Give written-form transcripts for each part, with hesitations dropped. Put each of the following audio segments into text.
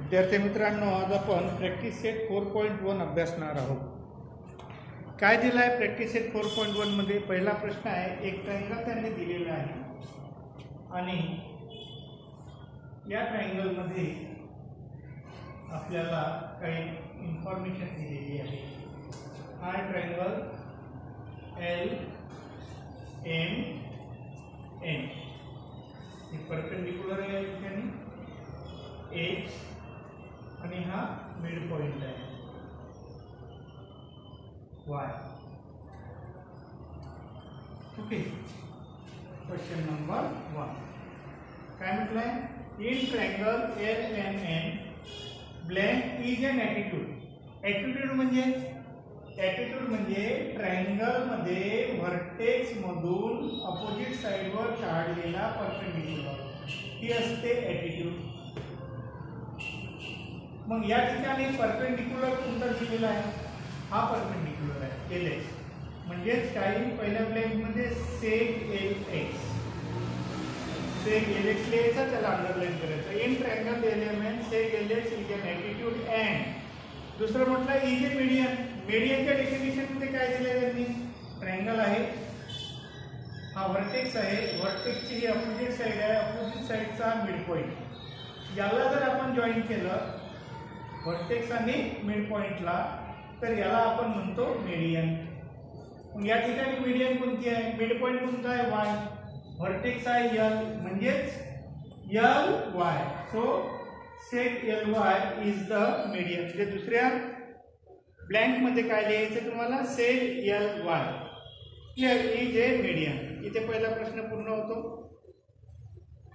विद्यार्थी मित्रांनो, आज आपण प्रॅक्टिस सेट 4.1 अभ्यासणार आहोत. काय दिलं आहे प्रॅक्टिस सेट 4.1 मध्ये? पहिला प्रश्न आहे, एक ट्रायंगल त्यांनी दिलेला आहे आणि या ट्रायंगल मध्ये आपल्याला काही इन्फॉर्मेशन दिलेली आहे. हा ट्रायंगल एल एम एन हे परपेंडिकुलर आहे या ठिकाणी एक्स आणि हा मिड पॉइंट आहे वाय. ओके, क्वेश्चन नंबर 1 काय म्हटलंय? In triangle L M N blank is an attitude. Attitude म्हणजे ट्रायंगल मध्ये व्हर्टेक्स मधून अपोजिट साइडवर काढलेला परपेंडिकुलर ही असते ॲटिट्यूड. मग या ठिकाणी परपेंडिकुलर कोणता दिलेला आहे? हा परपेंडिकुलर आहे एल एक्स. म्हणजेच काही पहिल्या ब्लँकमध्ये seg L X, seg L X लिहायचा, त्याला अंडरलाईन करायचं. In triangle L M N seg L X is an attitude and दुसरं म्हटलं इज ए मीडियन. मीडियनच्या डेफिनेशन मध्ये काय दिलं त्यांनी? ट्रायंगल आहे, हा व्हर्टेक्स आहे, व्हर्टेक्सची ही अपोजिट साइड आहे, अपोजिट साइडचा मिड पॉइंट. याला जर आपण जॉईन केलं व्हर्टेक्स आणि मिड पॉइंटला तर याला आपण म्हणतो मीडियन. मग या ठिकाणी मीडियन कोणती आहे? मिड पॉइंट कोणता आहे? वाय. व्हर्टेक्स आहे एल, म्हणजेच L Y. So seg L Y is the median. म्हणजे दुसऱ्या ब्लँक मध्ये काय लिहायचं तुम्हाला? Seg L Y clear is a median. इथे पहिला प्रश्न पूर्ण होतो.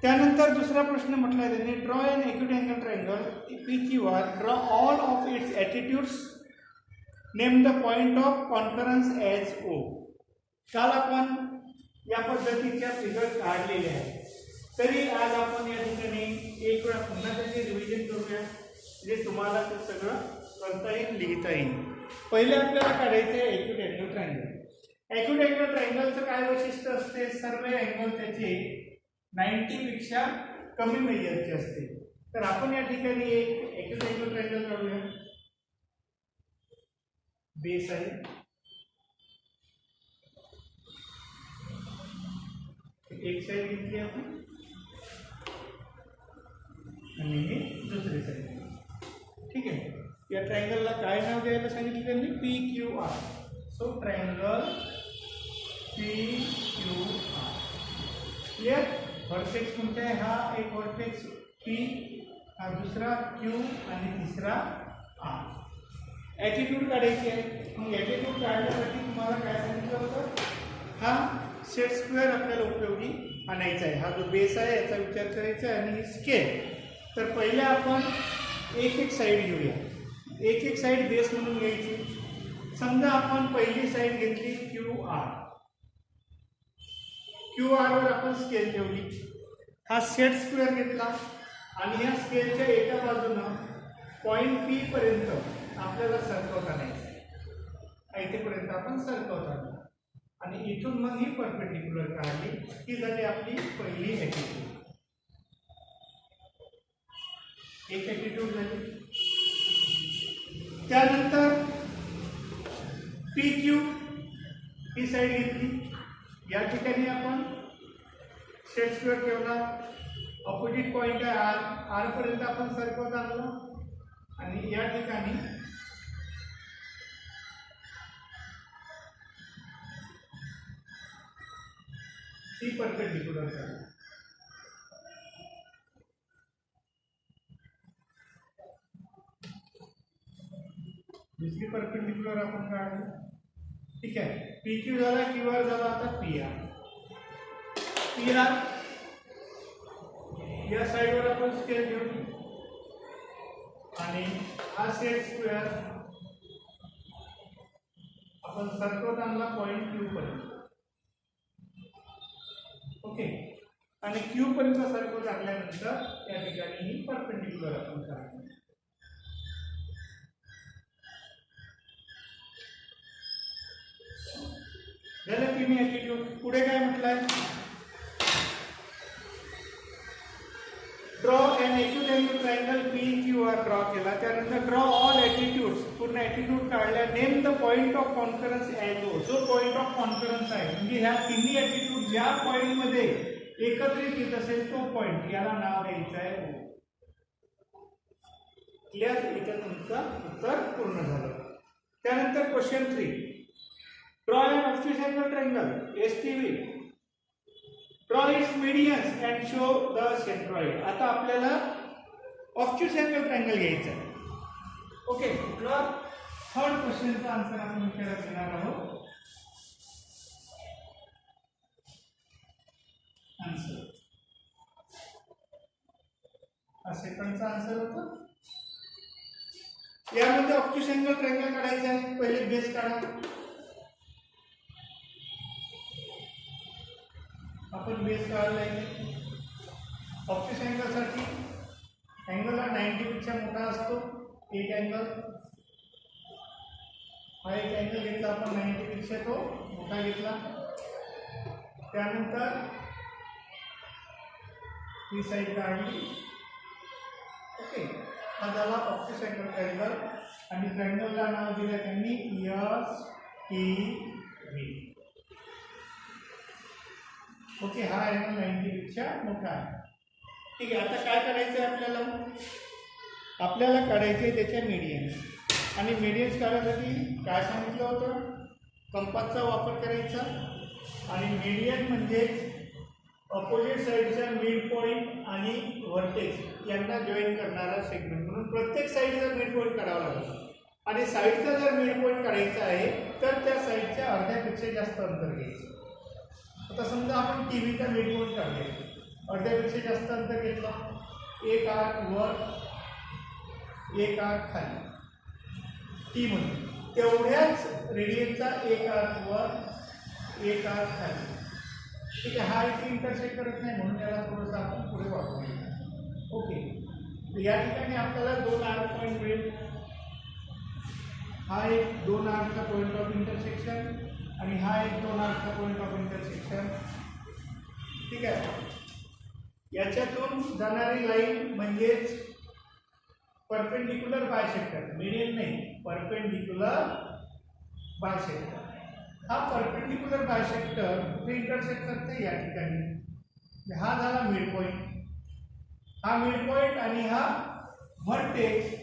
त्यानंतर दुसरा प्रश्न म्हटला त्यांनी, draw an acute angle triangle P Q R, draw all of its altitudes, name the point of concurrence as O. काल आपण या पद्धतीच्या फिगर काढलेले आहे. तरी आज आपण या ठिकाणी एक वेळा पुन्हा त्याचे रिव्हिजन करूया, म्हणजे तुम्हाला ते सगळं करता येईल, लिहिता येईल. पहिले आपल्याला काढायचं आहे acute angle triangle. Acute angle ट्रायंगलचं काय वैशिष्ट्य असते? सर्व अँगल त्याचे 90 पेक्षा कमी मेजरचे असते. तर आपण या ठिकाणी एक एक्यूट अँगल ट्रायंगल काढूया. बेस आहे, एक साइड घेतली आपण आणि हे दुसरी साइड. ठीक आहे. या ट्रायंगलला काय नाव द्यायला सांगितलं त्यांनी? P Q R. So triangle P Q R. Clear? Vertex कोणता आहे? हा एक व्हर्टेक्स पी, हा दुसरा क्यू आणि तिसरा आर. ॲटिट्यूड काढायची आहे. मग ॲटिट्यूड काढण्यासाठी तुम्हाला काय सांगितलं होतं? हा सेट स्क्वेअर आपल्याला उपयोगी आणायचा आहे. हा जो बेस आहे याचा विचार करायचा आहे आणि स्केल. तर पहिले आपण एक एक साईड घेऊया. एक एक साईड बेस म्हणून घ्यायची. समजा आपण पहिली साईड घेतली क्यू आर. क्यू आर वर आपण स्केल ठेवली. हा सेट स्क्वेअर घेतला आणि या स्केलच्या एका बाजूनं पॉइंट पी पर्यंत आपल्याला सरकवता नाही, इथेपर्यंत आपण सरकवता नाही आणि इथून मग ही परपेंडिकुलर काढली. ही झाली आपली पहिली ॲटिट्यूड. एक ॲटिट्यूड झाली. त्यानंतर पी क्यू ही साईड घेतली. या ठिकाणी आपण सेट स्क्वेअर ठेवला. अपोजिट पॉइंट आहे आर, आर पर्यंत आपण सरकवत आणलं आणि या ठिकाणी ही परपेंडिकुलर काढली. दुसरी परपेंडिकुलर आपण काढली. ठीक आहे. पी क्यू झाला, क्यू आर झाला, आता पी आर. पी आर या साईडवर आपण स्केल ठेवली आणि हा सेट स्क्वेअर आपण सरकवत आणला पॉइंट क्यू पर्यंत. ओके. आणि क्यू पर्यंत सरकवत आणल्यानंतर त्या ठिकाणी ही परपेंडिकुलर आपण काढली. झालं की मी ॲटिट्यूड. पुढे काय म्हटलंय? Draw an acute angle triangle P Q R draw केला. त्यानंतर ड्रॉ ऑल ॲटिट्यूड्स, पूर्ण ॲटिट्यूड काढल्या. Name the point of concurrence as O, जो पॉईंट ऑफ कॉन्फरन्स आहे म्हणजे ह्या तिन्ही ॲटिट्यूड ज्या पॉईंटमध्ये एकत्रित येत असेल तो पॉईंट, याला नाव द्यायचं आहे ओ. क्लिअर? इथं तुमचं उत्तर पूर्ण झालं. त्यानंतर question 3, draw an obtuse angle triangle STV, draw its medians and show the centroid. आता आपल्याला ऑब्ट्यूज अँगल ट्रायंगल घ्यायचा आहे. ओके, कुठलं? थर्ड क्वेश्चनचा आन्सर आपण विचारात घेणार आहोत. आन्सर हा सेकंडचा आन्सर होता. यामध्ये ऑब्ट्यूज अँगल ट्रायंगल काढायचा आहे. पहिले बेस काढा. आपण बेस काढला आहे. ऑब्ट्यूज अँगलसाठी अँगल हा 90 पेक्षा मोठा असतो. एक अँगल, हा एक अँगल घेतला आपण 90 पेक्षा, तो मोठा घेतला. त्यानंतर ही साईड काढली. ओके, हा झाला ऑब्ट्यूज अँगल ट्रायंगल. आणि ट्रायंगलला नाव दिलं त्यांनी एस टी व्ही. ओके, हा अँगल 90 पेक्षा मोठा आहे. ठीक आहे, आता काय करायचं आहे आपल्याला? आपल्याला काढायचे त्याच्या मीडियन्स. आणि मीडियन्स काढण्यासाठी काय सांगितलं होतं? कंपासचा वापर करायचा. आणि मीडियन म्हणजे अपोजिट साईडचा मिड पॉईंट आणि व्हर्टेक्स यांना जॉईन करणारा सेगमेंट. म्हणून प्रत्येक साईडचा मिड पॉईंट काढावा लागतो. आणि साईडचा जर मिड पॉईंट काढायचा आहे तर त्या साईडच्या अर्ध्यापेक्षा जास्त अंतर घ्यायचं. आता समजा आपण टीव्हीचा मिड पॉईंट काढले, अर्ध्यापेक्षा जास्त अंतर घेतला. एक आर्क वर, एक आर्क खाली, टी म्हणून तेवढ्याच रेडियनचा एक आर्क वर, एक आर्क खाली. ठीक आहे, हा इथे इंटरसेक्ट करत नाही म्हणून याला थोडंसं आपण पुढे वापरूया. ओके, या ठिकाणी आपल्याला 2 आर्क पॉईंट मिळेल. हा एक 2 आर्कचा पॉईंट ऑफ इंटरसेक्शन आणि हा एक 2 आर्कचा पॉईंट ऑफ इंटरसेक्शन. ठीक आहे, याच्यातून जाणारी लाईन म्हणजेच परपेंडिक्युलर बायसेक्टर, मीडियन नाही, परपेंडिक्युलर बायसेक्टर. हा परपेंडिक्युलर बायसेक्टर कुठे इंटरसेक्ट करते? या ठिकाणी. हा झाला मिड पॉईंट. हा मिड पॉईंट आणि हा व्हर्टेक्स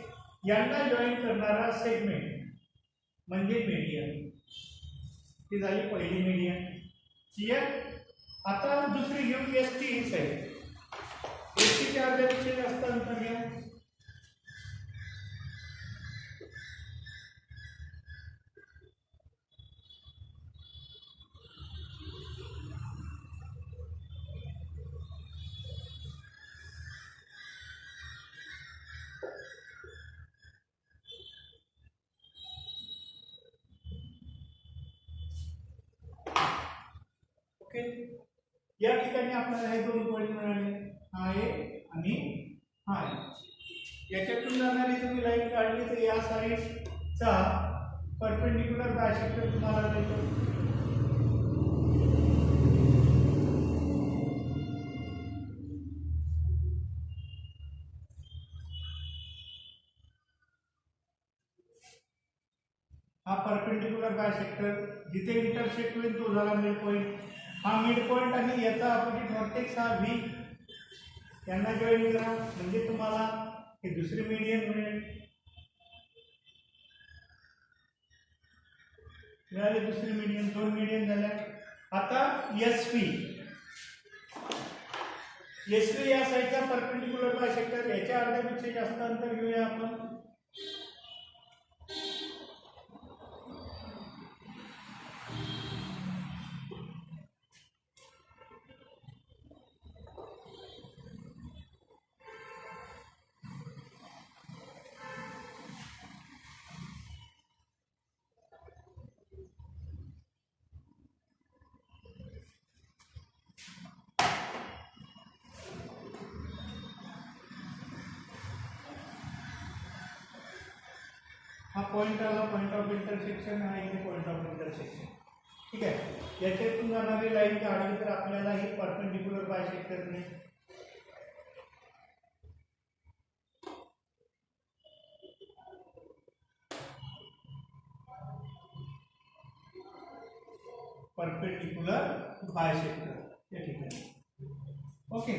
यांना जॉईन करणारा सेगमेंट म्हणजे मीडियन. ही झाली पहिली मीडियन. क्लिअर? आता दुसरी घेऊ एस टी ही साईड. एस टीच्या अर्ध्यापेक्षा जास्त अंतर घ्या. ओके, या ठिकाणी आपल्याला हे 2 पॉईंट मिळाले, हा एक आणि हा एक. याच्यातून जाणारी तुम्ही लाईन काढली तर या साईडचा परपेंडिक्युलर बायसेक्टर तुम्हाला मिळतो. हा परपेंडिक्युलर बायसेक्टर जिथे इंटरसेक्ट होईल तो झाला मिड पॉईंट. हा मिड पॉईंट आणि याचा अपोजिट व्हर्टेक्स हा व्ही यांना जॉईन करा म्हणजे तुम्हाला हे दुसरी मीडियन मिळेल. मिळाले दुसरी मीडियन, 2 मीडियन झाल्या. आता एस व्ही या साईडचा परपेंडिक्युलर बायसेक्टर, याच्या अर्ध्यापेक्षा जास्त अंतर घेऊया आपण. हा पॉईंट आला पॉईंट ऑफ इंटरसेक्शन, हा इथे पॉईंट ऑफ इंटरसेक्शन. ठीक आहे, याच्यातून जाणारी लाईन काढली तर आपल्याला हे परपेंडिक्युलर बायसेक्टर मिळेल. परपेंडिक्युलर बायसेक्टर या ठिकाणी. ओके,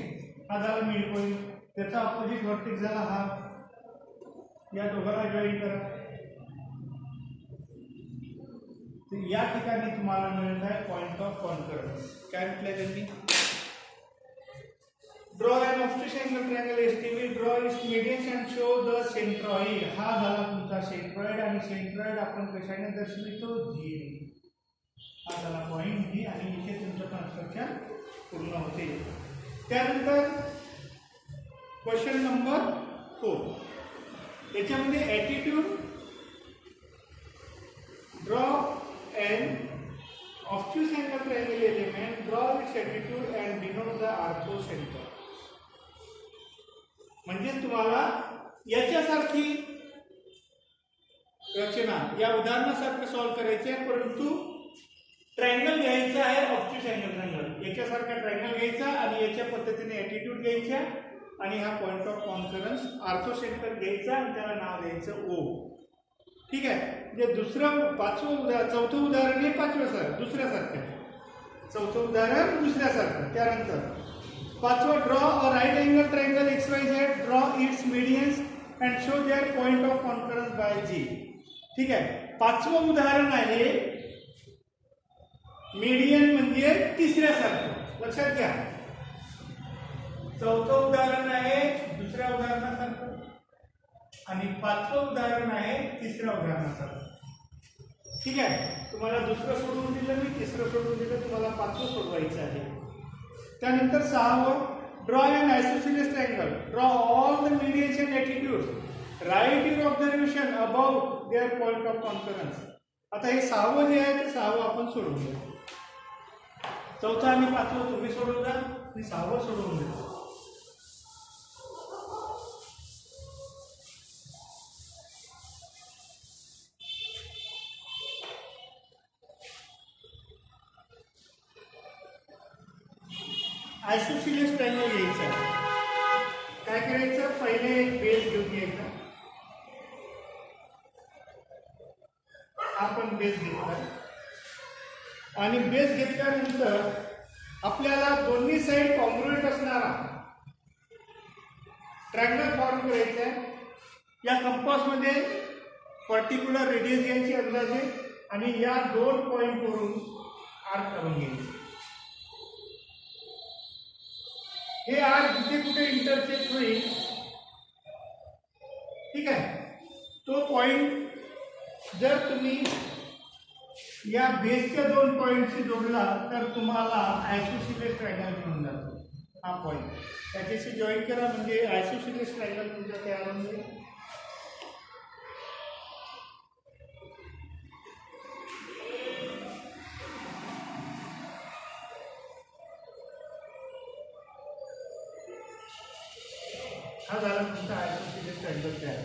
हा झाला मिड पॉईंट. त्याचा अपोजिट व्हर्टेक्स झाला हा. या दोघांना जॉईन करा. तर या ठिकाणी तुम्हाला मिळत आहे पॉइंट ऑफ कॉन्करन्स. काय म्हटलंय त्यांनी? Draw an obtuse angle triangle STV, draw its medians and show the centroid. हा झाला तुमचा सेंट्रॉइड आणि सेंट्रॉइड आपण कशाने दर्शवितो? जी. हा झाला पॉइंट जी आणि इथे तुमचं कन्स्ट्रक्शन पूर्ण होते. त्यानंतर क्वेश्चन नंबर 4. याच्यामध्ये altitude, draw an obtuse angle triangle LMN, draw its altitude and denote the orthocentre. म्हणजे तुम्हाला याच्यासारखी रचना या उदाहरणासारखं सॉल्व्ह करायचे आहे, परंतु ट्रायंगल घ्यायचा आहे ऑब्ट्यूज अँगल ट्रायंगल. याच्यासारखा ट्रायंगल घ्यायचा आणि याच्या पद्धतीने ॲटिट्यूड घ्यायचा आणि हा पॉइंट ऑफ कॉन्करन्स ऑर्थोसेंटर घ्यायचा आणि त्याला नाव द्यायचं ओ. ठीक आहे. म्हणजे दुसरं चौथं उदाहरण हे दुसऱ्यासारखं. चौथं उदाहरण दुसऱ्यासारखं. त्यानंतर 5वा, draw a right angle triangle XYZ, draw its medians and show their point of concurrence by G. ठीक आहे. 5वं उदाहरण आहे मीडियन म्हणजे तिसऱ्यासारखं. लक्षात घ्या. चौथं उदाहरण आहे दुसऱ्या उदाहरणासारखं आणि 5वं उदाहरण आहे तिसऱ्या उदाहरणासारखं. ठीक आहे. तुम्हाला दुसरं सोडून दिलं मी, तिसरं सोडून दिलं, तुम्हाला 5वं सोडवायचं आहे. त्यानंतर 6वं, draw an isosceles triangle, draw all the medians and altitudes, write your observation about their point of concurrence. आता हे 6वं जे आहे ते 6वं आपण सोडवून द्या. 4थं आणि 5वं तुम्ही सोडवून द्या, मी 6वं सोडवून देतो. आयसोसेलेस ट्रायंगल घ्यायचा आहे. काय करायचं? पहिले एक बेस घेऊन घ्यायचा. आपण बेस घेतला आणि बेस घेतल्यानंतर आपल्याला दोन्ही साईड कॉन्ग्रुएंट असणारा ट्रायंगल फॉर्म करायचा आहे. या कंपासमध्ये पर्टिक्युलर रेडियस घ्यायची अंदाजे आणि या 2 पॉईंटवरून आर्क करून घ्यायचे. हे आर्क जिथे कुठे इंटरसेक्ट होईल, ठीक आहे, तो पॉइंट जर तुम्ही या बेसच्या 2 पॉईंटशी जोडला तर तुम्हाला आयसोसेलेस ट्रायंगल मिळून जातो. हा पॉईंट त्याच्याशी जॉईन करा म्हणजे आयसोसेलेस ट्रायंगल तुमचा तयार होऊन जाईल. हा झाला तुमचा आयसोसेलेस ट्रायंगल तयार.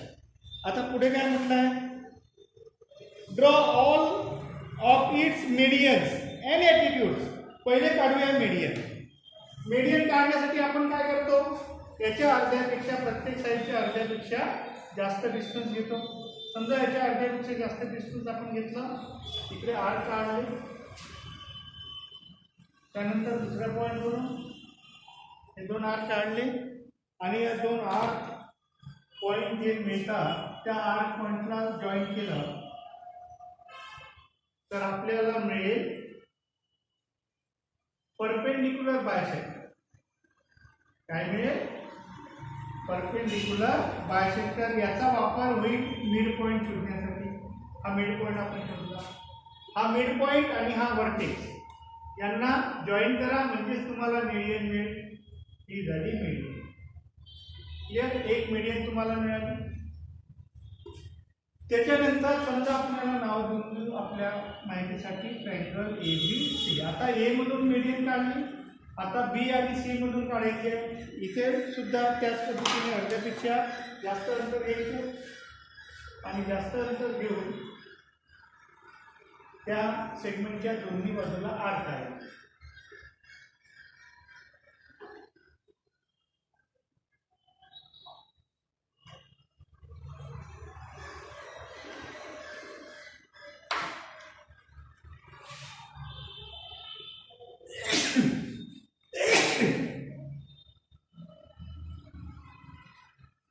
आता पुढे काय म्हटलंय? Draw all of its medians and altitudes. पहिले काढूया मीडियन. मीडियन काढण्यासाठी आपण काय करतो? याच्या अर्ध्यापेक्षा, प्रत्येक साईडच्या अर्ध्यापेक्षा जास्त डिस्टन्स घेतो. समजा याच्या अर्ध्यापेक्षा जास्त डिस्टन्स आपण घेतला, इकडे आर्क काढले, त्यानंतर दुसऱ्या पॉईंटवरून हे 2 आर्क काढले आणि या 2 आर्क पॉईंट जे मिळतात त्या आर्क पॉईंटला जॉईन केलं तर आपल्याला मिळेल परपेंडिक्युलर बायसेक्टर. काय मिळेल? Perpendicular bisector. याचा वापर होईल मिड पॉईंट शोधण्यासाठी. हा मिड पॉईंट आपण शोधला. हा मिड पॉईंट आणि हा व्हर्टेक्स यांना जॉईन करा म्हणजेच तुम्हाला मीडियन मिळेल. ही झाली मीडियन. एक मीडियन तुम्हाला मिळाली. त्याच्यानंतर समजा आपल्याला नाव देऊन आपल्या माहितीसाठी ट्रायंगल ABC. आता ए मधून मीडियन काढली, आता बी आणि सी मधून काढायचे. इथे सुद्धा त्याच पद्धतीने अर्ध्यापेक्षा जास्त अंतर घ्यायचं आणि जास्त अंतर घेऊन त्या सेगमेंटच्या दोन्ही बाजूला आर्क आहे.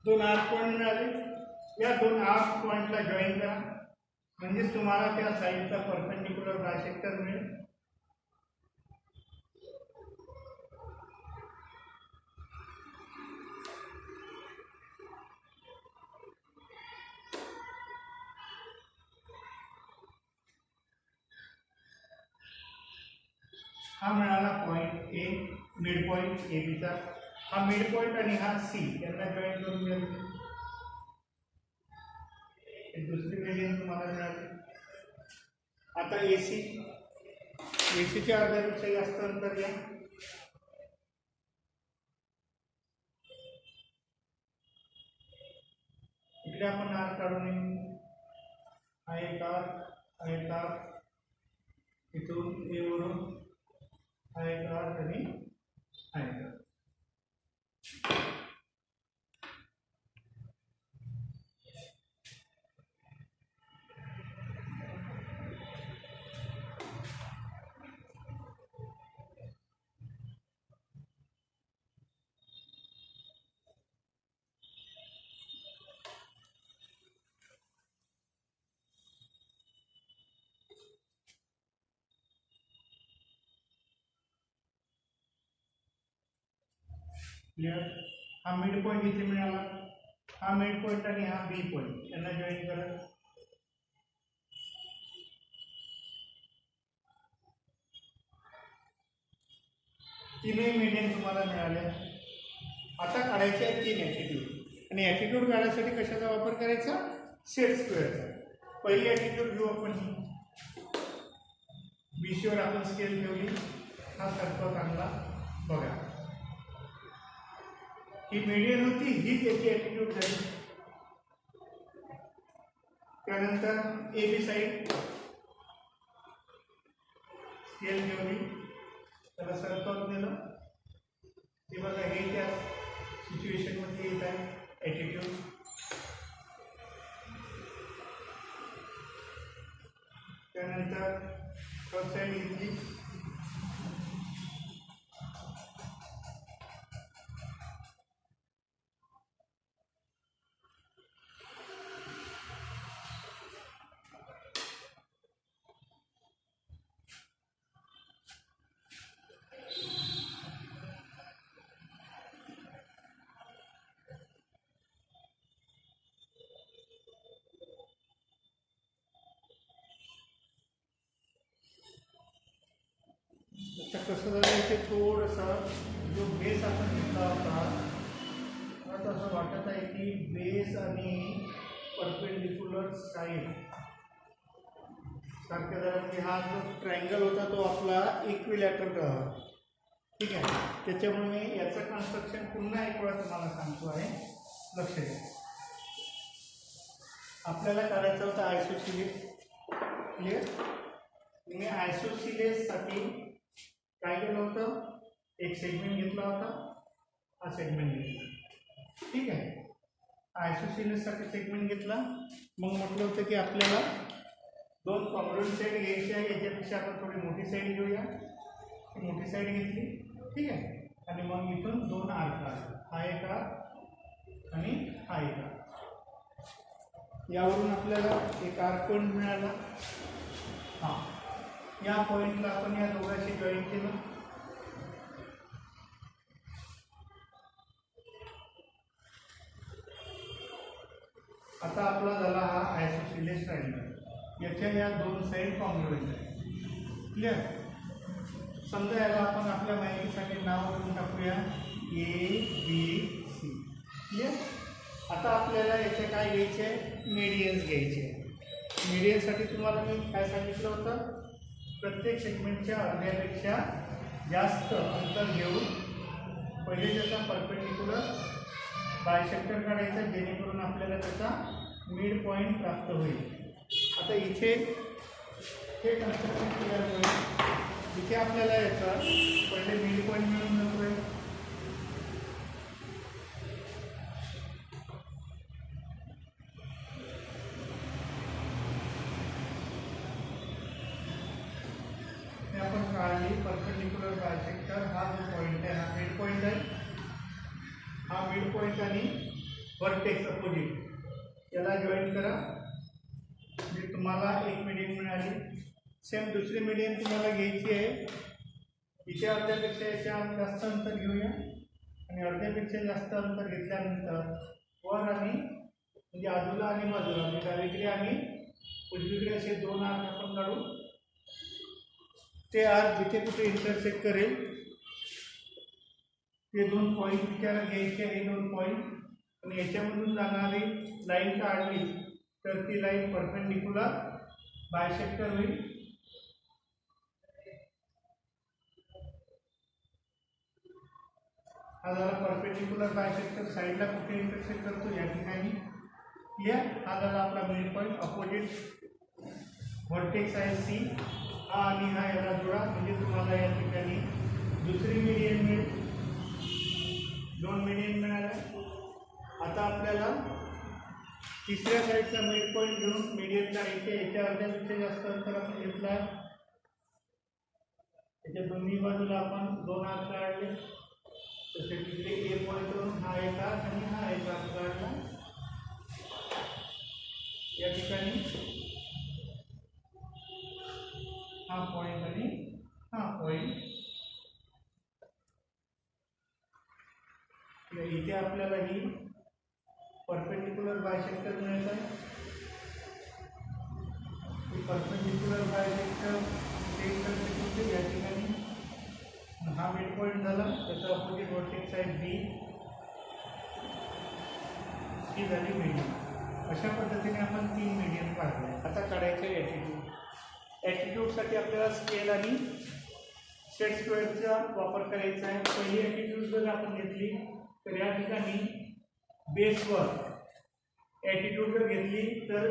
दोन आर्क पॉईंट मिळाले. या दोन आर्क पॉईंटला जॉईन करा म्हणजेच तुम्हाला त्या साईडचा परपेंडिक्युलर बायसेक्टर मिळेल. हा मिळाला point A, mid point A बीचा. हा मिड पॉईंट आणि हा सी यांना जॉईन करून घ्या. दुसरी मेडियन तुम्हाला मिळाली. आता एसी, एसीच्या अर्ध्यापेक्षा जास्त अंतर घ्या. इकडे आपण आर काढून येऊ. हा एक आर, हा एक आर, इथून ए वरून हा एक आर आणि हा एक आर. क्लियर. हा मिड पॉईंट इथे मिळाला. हा मिड पॉईंट आणि हा बी पॉईंट यांना जॉईन करा. तीनही मीडियम तुम्हाला मिळाल्या. आता काढायचे आहेत तीन ॲटिट्यूड आणि ॲटिट्यूड काढायसाठी कशाचा वापर करायचा? सेट स्क्वेअरचा. पहिली ॲटिट्यूड घेऊ आपण. बीसीवर आपण स्केल ठेवली. हा सर्कल आणला बघा. ही मीडियन होती, ही त्याची ॲटिट्यूड झाली. त्यानंतर ए बी साईड स्केल ठेवली, त्याला सर्कल दिलं. ते बघा हे त्या सिच्युएशनमध्ये येत आहे ॲटिट्यूड. त्यानंतर फर्स्ट साईड घेतली. आता कसं झालं इथे थोडंसा जो बेस आपण घेतला होता, मला असं वाटत आहे की बेस आणि परपेंडिक्युलर साईड सारख्या जरा, म्हणजे हा जो ट्रायंगल होता तो आपला इक्विलॅटरल राहा. ठीक आहे. त्याच्यामुळे मी याचं कन्स्ट्रक्शन पुन्हा एक वेळा तुम्हाला सांगतो आहे, लक्ष द्या. आपल्याला करायचं होतं आयसोसिलेस. क्लिअर. मी आयसोसिलेससाठी काय केलं होतं? एक सेगमेंट घेतला होता, हा सेगमेंट घेतला. ठीक आहे. आयसोसिलेससाठी सेगमेंट घेतला. मग म्हटलं होतं की आपल्याला दोन कॉन्ग्रुएंट साईड घ्यायची आहे. याच्यापेक्षा आपण थोडी मोठी साईड घेऊया. मोठी साईड घेतली. ठीक आहे. आणि मग इथून दोन आर्क आले. हा एक आर्क आणि हा एक आर्क. यावरून आपल्याला एक आर्क पॉईंट मिळाला. हां, या पॉईंटला आपण या दोघांशी जॉईन केलं. आता आपला झाला हा आयसोसिलेस ट्रायंगल. याच्या या दोन साईड कॉन्ग्रुएंट आहे. क्लिअर. समजा याला आपण आपल्या माहितीसाठी नाव देऊन टाकूया ए बी सी. क्लिअर. आता आपल्याला याचे काय घ्यायचे? मीडियन्स घ्यायचे. मीडियनसाठी तुम्हाला मी काय सांगितलं होतं? प्रत्येक सेगमेंटच्या अर्ध्यापेक्षा जास्त अंतर घेऊन पहिले त्याचा परपेंडिक्युलर बायसेक्टर काढायचा, जेणेकरून आपल्याला त्याचा मिड पॉईंट प्राप्त होईल. आता इथे हे कन्स्ट्रक्शन क्लिअर होईल. इथे आपल्याला याचा पहिले मिड पॉईंट मिळून जातोय. आपण काढली परपेंडिक्युलर बायसेक्टर. हा जो पॉईंट आहे हा मिड पॉईंट आहे. हा मिड पॉईंट आणि व्हर्टेक्स अपोजिट याला जॉईन करा, म्हणजे तुम्हाला एक मीडियन मिळाली. सेम दुसरी मीडियन तुम्हाला घ्यायची आहे. इथे अर्ध्यापेक्षा याच्या जास्त अंतर घेऊया आणि अर्ध्यापेक्षा जास्त अंतर घेतल्यानंतर वर आणि म्हणजे आजूला आणि बाजूला म्हणजे डावीकडे आणि उजवीकडे असे दोन आर्क आपण काढू. ते आर्क जिथे कुठे इंटरसेक्ट करेल ते दोन पॉईंट विचारात घ्यायचे. हे दोन पॉईंट आणि याच्यामधून जाणारी लाईन काढली तर ती लाईन परपेंडिक्युलर बायसेक्टर होईल. हा झाला परपेंडिक्युलर बायसेक्टर. साईडला कुठे इंटरसेक्ट करतो या ठिकाणी. क्लियर. हा झाला आपला मिड पॉईंट. अपोजिट व्हर्टेक्स आहे सी. हा आणि हा याला जोडा म्हणजे तुम्हाला या ठिकाणी दुसरी मीडियन मिळेल. दोन मीडियन मिळाल्या. आता आपल्याला तिसऱ्या साईडचा मिड पॉईंट घेऊन मीडियन काढायचे. याच्या अर्ध्यापेक्षा जास्त अंतर आपण घेतला आहे. त्याच्या दोन्ही बाजूला आपण दोन आर्क काढले. तसे तिथे ए पॉईंट करून हा एक आर्क आणि हा एक आर्क काढला. या ठिकाणी हा पॉईंट आणि हा पॉईंट. इथे आपल्याला ही परपेंडिक्युलर बायसेक्टर मिळत आहे. परपेंडिक्युलर बायसेक्टर या ठिकाणी हा मिड पॉईंट झाला. त्याचा अपोजिट व्हर्टेक्स आहे बी. ही झाली मीडियन. अशा पद्धतीने आपण तीन मीडियन काढले. आता काढायचे ॲटिट्यूड. ॲटिट्यूडसाठी आपल्याला स्केल आणि सेट स्क्वेअरचा वापर करायचा आहे. पहिली ॲटिट्यूड जर आपण घेतली तर या ठिकाणी बेसवर ॲटिट्यूड जर घेतली तर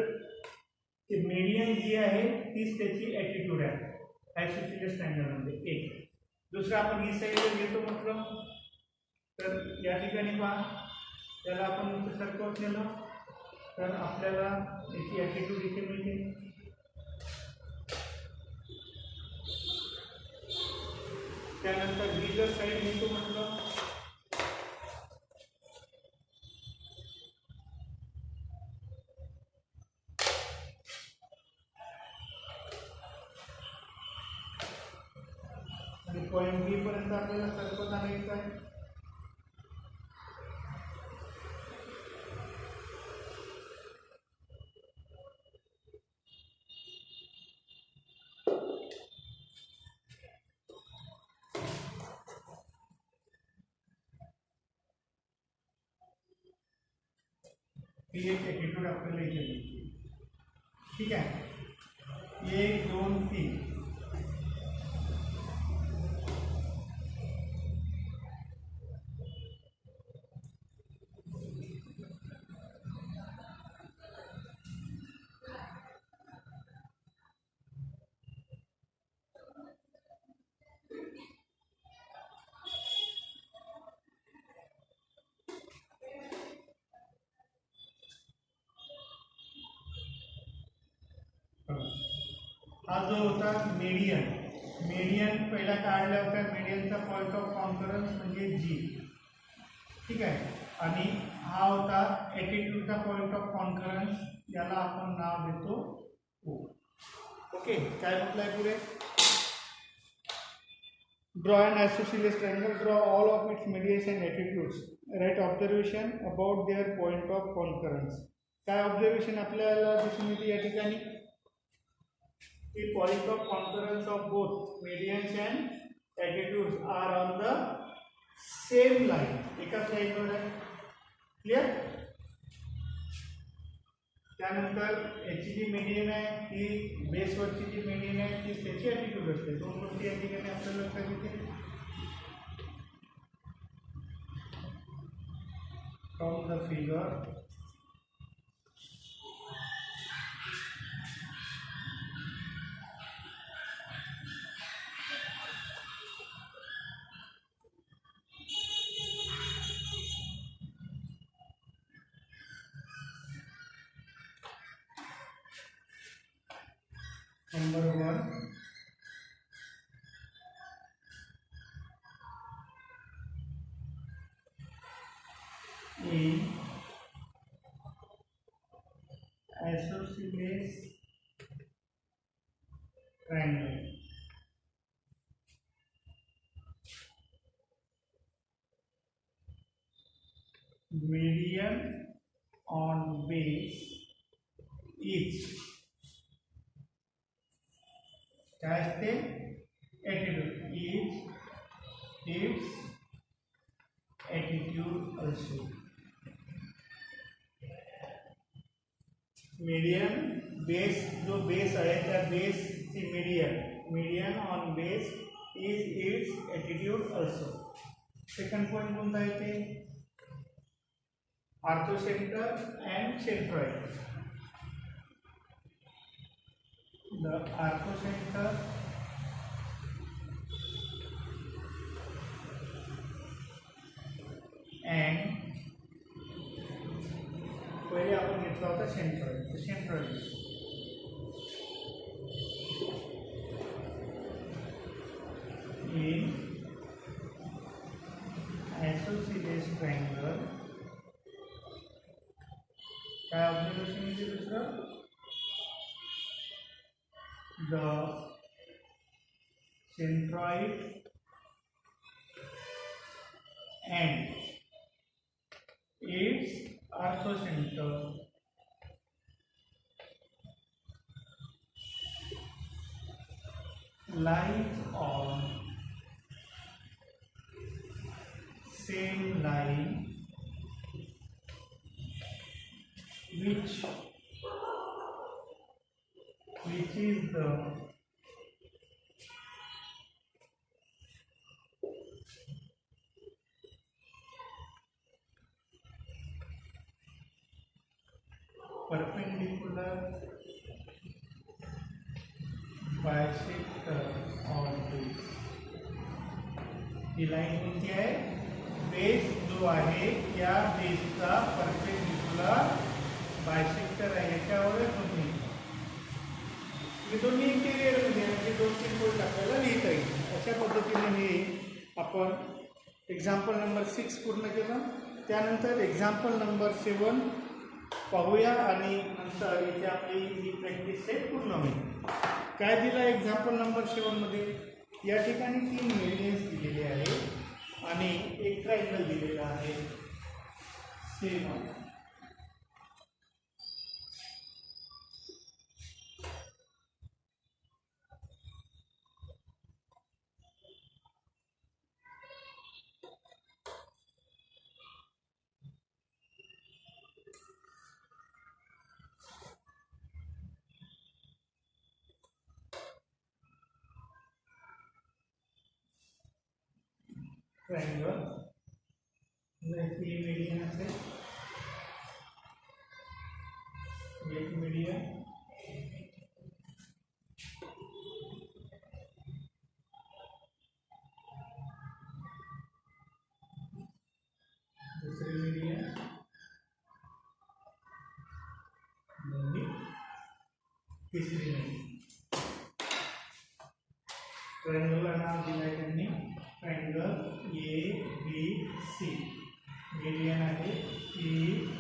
ते मीडियन जी आहे तीच त्याची ॲटिट्यूड आहे आयसोसेलेस ट्रायंगलमध्ये. एक दुसरा आपण ही साईड जर घेतो म्हटलं तर या ठिकाणी पहा, त्याला आपण सरकवत नेलं तर आपल्याला याची ॲटिट्यूड इथे मिळते. त्यानंतर ही जर साईड घेतो म्हटलं आणि पॉईंट बी पर्यंत आपल्याला सरकवत आणायचं आहे. ही एक ॲटिट्यूड आपल्याला इथे मिळते. ठीक आहे. 1 2 3 हा जो होता मीडियन. मीडियन पहिला काढला होता. मीडियनचा पॉईंट ऑफ कॉन्फरन्स म्हणजे जी. ठीक आहे. आणि हा होता ॲटिट्यूडचा पॉईंट ऑफ कॉन्फरन्स. याला आपण नाव देतो ओ. ओके. काय म्हटलं आहे पुढे? Draw an isosceles triangle. Draw all of its medians and altitudes. Write observation about their point of concurrence. काय ऑब्झर्वेशन आपल्याला दिसून येते या ठिकाणी? The point of concurrence of both medians and attitudes are on the same line. एकाच लाईनवर आहे. Clear. त्यानंतर याची जी मीडियन आहे ती बेसवरची जी मीडियन आहे ती त्याची ॲटिट्यूड असते. दोन गोष्टी या ठिकाणी आपल्याला लक्षात येते. From the figure number 1 in median on base is काय असते attitude is it's attitude also median base जो बेस आहे त्या बेसची median on base is it's attitude also second point कोणता आहे ते ऑर्थोसेंटर अँड सेंट्रॉइड द ऑर्थोसेंटर अँड पहिले आपण घेतला होता centroid centroid in isosceles triangle काय ऑब्झर्वेशन आहे दुसरं the centroid and its orthocenter lies on same line which is the perpendicular bisector of this he line कोणती आहे बेस जो आहे या बेसचा परपेंडिक्युलर बायसेक्टर आहे याच्यावर तुम्ही हे दोन्ही इंटिरियर मध्ये म्हणजे 2-3 पॉइंट आपल्याला लिहिता येईल अशा पद्धतीने हे आपण एक्झाम्पल नंबर 6 पूर्ण केलं त्यानंतर एक्झाम्पल नंबर 7 पाहूया आणि नंतर इथे आपली ही प्रॅक्टिस सेट पूर्ण होईल काय दिलं एक्झाम्पल नंबर 7 मध्ये या ठिकाणी 3 मेरिडियन्स दिलेले आहेत आणि एक ट्रायंगल दिलेला आहे सेम ट्रायंगल मीडियन असेल एक मीडियन दुसरी मीडियन तिसरी मीडियन ट्रायंगलला नाव दिलंय त्यांनी ट्रायंगल ABC मीडियन आहे PQR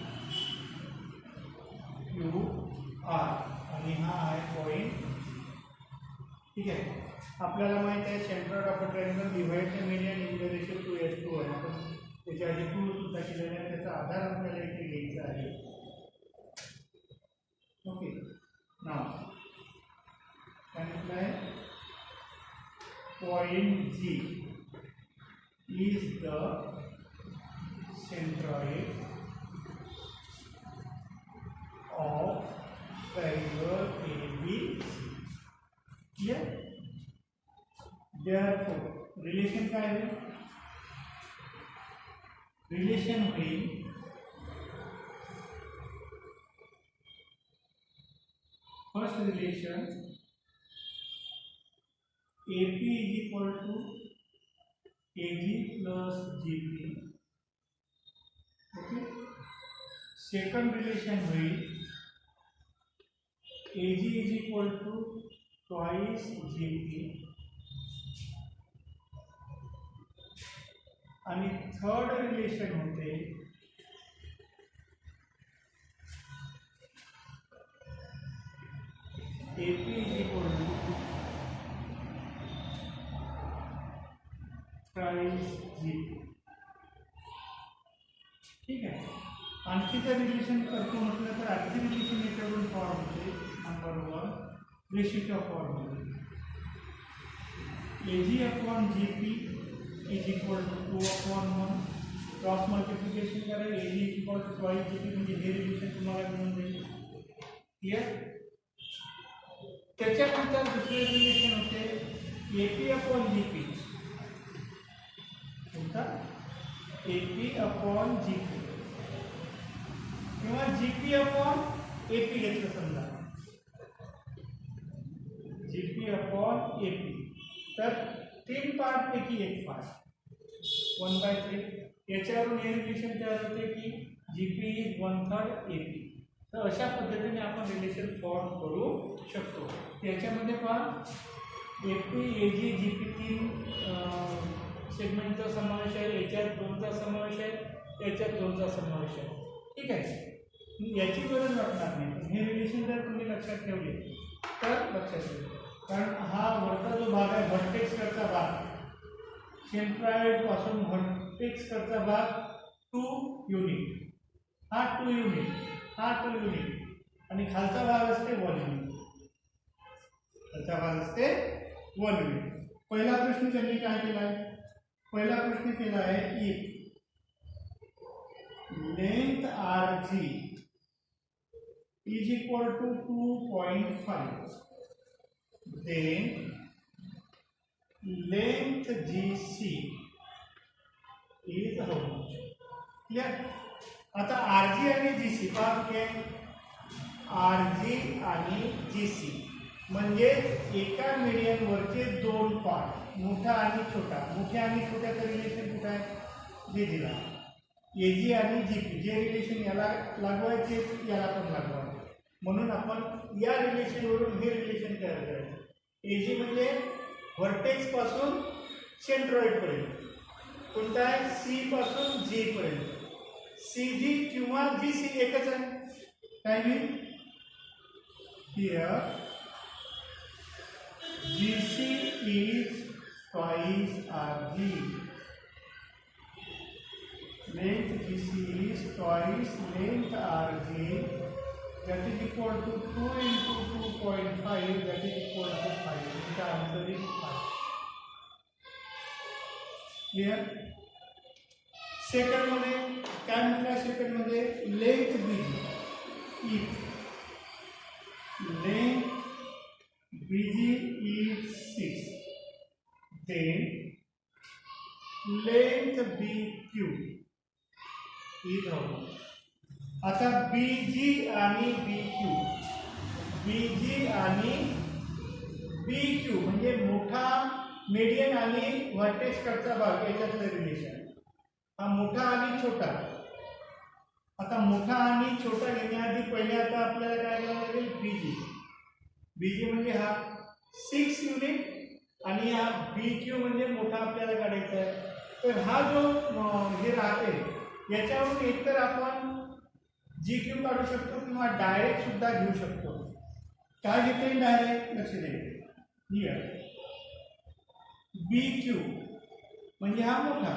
आणि हा आहे पॉइंट ठीक आहे आपल्याला माहित आहे centre of a triangle divide the median in the ratio 2:1 आहे आपण त्याच्या आधी टूल सुद्धा केलेला आहे त्याचा आधार आपल्याला इथे घ्यायचा आहे ओके नाव काय point G is the centroid of triangle ABC. Yeah. Therefore, relation क्या है? Relation हुई first relation AP is equal to AG plus GP. Okay. Second relation हुई AG is equal to twice GP. आणि third relation होते AP is equal to thrice G ठीक है आणखी जर रिलेशन करतो म्हटलं तर आणखी रिलेशन याच्यावरून फॉर्म होते. नंबर 1 रेशिओच्या फॉर्ममध्ये AG upon GP is equal to 2/1. Cross multiplication करा, AG is equal to 2 GP म्हणजे हे रिलेशन तुम्हाला मिळून जाईल. क्लिअर. त्याच्यानंतर दुसरे रिलेशन होते AP अपॉन GP. कोणता? AP अपॉन GP किंवा GP अपॉन AP घेतलं समजा. GP upon AP. तर 3 पार्ट पैकी एक पार्ट 1/3. याच्यावरून हे रिलेशन तयार होते की GP इज 1/3 AP. तर अशा पद्धतीने आपण रिलेशन फॉर्म करू शकतो. याच्यामध्ये पहा AP AG GP 3 सेगमेंटचा समावेश आहे, याच्यात 2चा समावेश आहे, याच्यात 2चा समावेश आहे. ठीक आहे. याची गरज वाटणार नाही. हे रिलेशन जर तुम्ही लक्षात ठेवले तर लक्षात ठेवले. कारण हा वरचा जो भाग आहे व्हर्टेक्स करता भाग, सेंट्रॉइड पासून व्हर्टेक्स करता भाग 2 युनिट, हा 2 युनिट, हा 2 युनिट आणि खालचा भाग असते 1 युनिट. खालचा भाग असते 1 युनिट. पहिला प्रश्न त्यांनी काय केला आहे? पहिला प्रश्न केला आहे if length RG is equal to 2.5, then length GC is how much? Clear? आता RG आणि GC पहा काय? RG आणि GC म्हणजे एका मीडियम वरचे 2 पार्ट, मोठा आणि छोटा. मोठ्या आणि छोट्याचं रिलेशन कुठं आहे? जे दिला AG आणि GP. जे रिलेशन याला लागवायचे याला पण लागवायचे. म्हणून आपण या रिलेशनवरून हे रिलेशन तयार करायचं. AG म्हणजे व्हर्टेक्स पासून सेंट्रॉइड पर्यंत. कोणता आहे? C पासून G पर्यंत. CG किंवा GC एकच आहे. काय होईल? Here GC is twice RG. Length GC is twice length RG. That is equal to 2 into 2.5. That is equal to 5. The answer is 5. Clear? Second मध्ये काय म्हटलं? सेकंड मध्ये length BG. If length BG is 6, then length BQ is how much? आता BG आणि BQ, BG आणि BQ म्हणजे मोठा, median आणि व्हर्टेक्स कडचा भाग याच्यातलं रिलेशन. हा मोठा आणि छोटा. आता मोठा आणि छोटा घेण्याआधी पहिले आता आपल्याला काय करावं लागेल? BG म्हणजे हा 6 युनिट आणि हा BQ म्हणजे मोठा आपल्याला काढायचा आहे. तर हा जो हे राहते याच्यावरून एकतर आपण GQ काढू शकतो किंवा डायरेक्ट सुद्धा घेऊ शकतो. काय घेता येईल डायरेक्ट? लक्ष द्या. हिअर BQ म्हणजे हा मोठा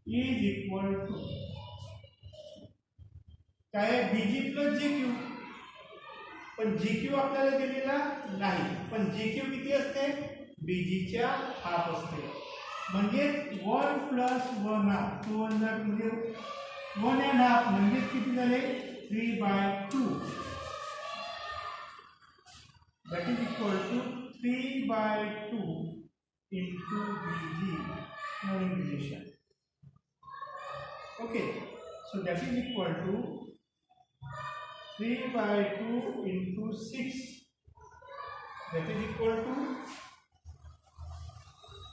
इज इक्वल टू काय? BG plus GQ. पण GQ आपल्याला दिलेला नाही. पण GQ किती असते? BGच्या हाफ असते. म्हणजे 1 प्लस 1/2. 2 म्हणजे 1.5 म्हणजे किती झाले? 3/2. That is equal to 3/2 into BG knowing relation. Okay, so that is equal to 3/2 into 6. That is equal to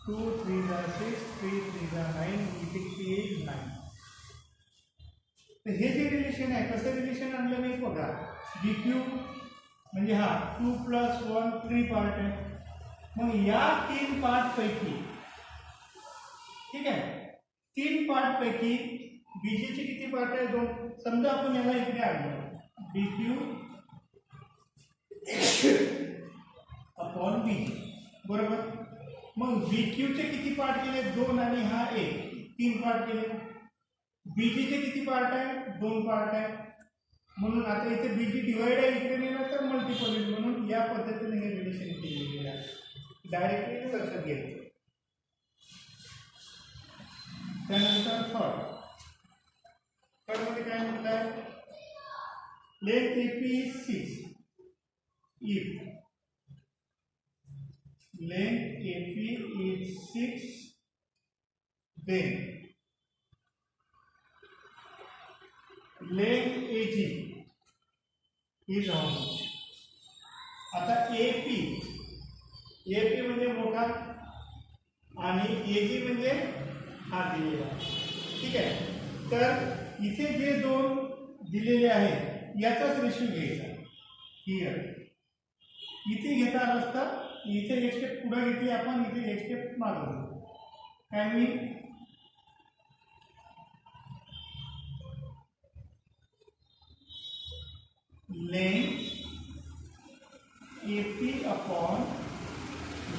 2 3 6, 3 3 9, which is 9. तर हे जे रिलेशन आहे कसं रिलेशन आणलं नाही बघा. BQ म्हणजे हा 2 + 1 3 पार्ट आहे. मग या 3 पार्ट पैकी, ठीक आहे, 3 पार्ट पैकी BGचे किती पार्ट आहे? 2. समजा आपण याला इकडे आणलं BQ अपॉन BG, बरोबर. मग BQ चे किती पार्ट केले? 2 आणि हा 1. 3 पार्ट केले. बीजीचे किती पार्ट आहे? 2 पार्ट आहे. म्हणून आता इथे बीजी डिवाइड आहे, इकडे नेला तर मल्टिपल येईल. म्हणून या पद्धतीने हे रिलेशन केलेले आहे. डायरेक्टली लक्षात घ्यायचं. त्यानंतर थर्ड मध्ये काय म्हटलं आहे? Length AP is 6 if length AP is 6, then length AG is how much? आता AP म्हणजे मोठा आणि AG म्हणजे हा दिलेला. ठीक आहे. तर इथे जे 2 दिलेले आहेत याचाच रेशो घ्यायचा. हिअर इथे घेता आला असता, इथे एक स्टेप पुढे घेतली आपण, इथे एक स्टेप मागवली. काय मी length AP upon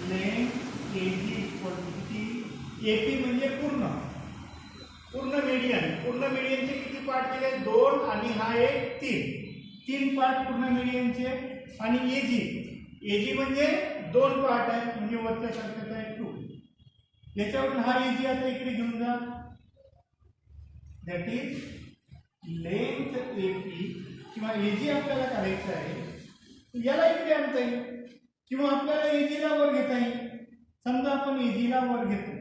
length AG equal to AP म्हणजे पूर्ण मीडियनचे किती पार्ट केले? 2 आणि हा एक 3 पार्ट पूर्ण मीडियनचे. आणि एजी म्हणजे 2 पार्ट आहे, म्हणजे वरच्या सारखंच आहे 2. याच्यावरून हा एजी आता इकडे घेऊन जा. दॅट इज लेंथ एपी किंवा एजी आपल्याला काढायचं आहे. याला इकडे आणता येईल किंवा आपल्याला एजीला वर घेता येईल. समजा आपण एजीला वर घेतो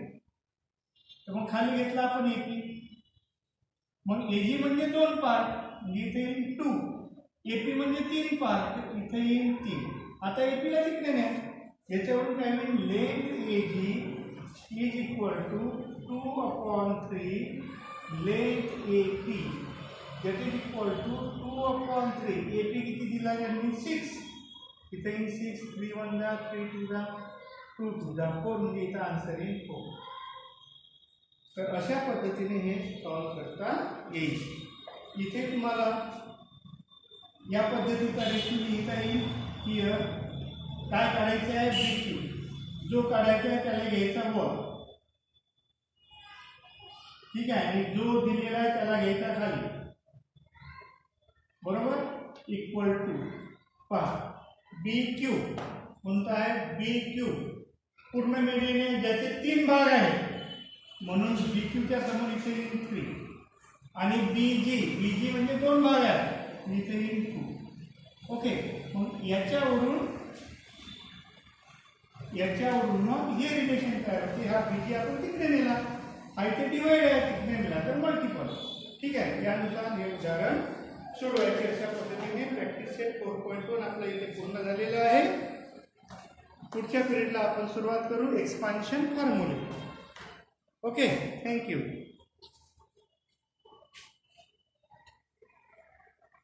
तर मग खाली घेतला आपण एपी. मग एजी म्हणजे 2 पार्ट, म्हणजे इथे येईल 2. एपी म्हणजे 3 पार्ट, इथे येईल 3. आता एपीला तिकडे नाही. याच्यावरून काय होईल? Length AG is equal to 2/3 length AP that is equal to 2/3. AP किती दिला यांनी? 6. इथे येईल 6. 3 1 जा, 3 2 जा, 2 2 जा, 4. म्हणजे इथं आन्सर येईल 4. तर अशा पद्धतीने हे सॉल्व करता येईल. इथे तुम्हाला या पद्धतीचा रेशो लिहिता येईल. हिअर काय काढायचं आहे? बीक्यू. जो काढायचा आहे त्याला घ्यायचा वर. ठीक आहे. आणि जो दिलेला आहे त्याला घ्यायचा खाली. बरोबर. इक्वल टू पहा बीक्यू कोणता आहे? बीक्यू पूर्ण मीडियन ज्याचे 3 भाग आहेत, म्हणून बीक्यूच्या समोर इथे येईल 3. आणि बीजी म्हणजे 2 भाग आहेत, इथे येईल 2. ओके. मग याच्यावरून मग हे रिलेशन तयार होते. हा बीजी आपण तिकडे नेला, हा इथे डिवाइड आहे, तिकडे नेला तर मल्टिपल. ठीक आहे. यानुसार हे उदाहरण सोडवायचे. अशा पद्धतीने प्रॅक्टिस सेट 4.1 आपलं इथे पूर्ण झालेलं आहे. पुढच्या पिरियडला आपण सुरुवात करू एक्सपान्शन फॉर्म्युले. ओके. थँक्यू.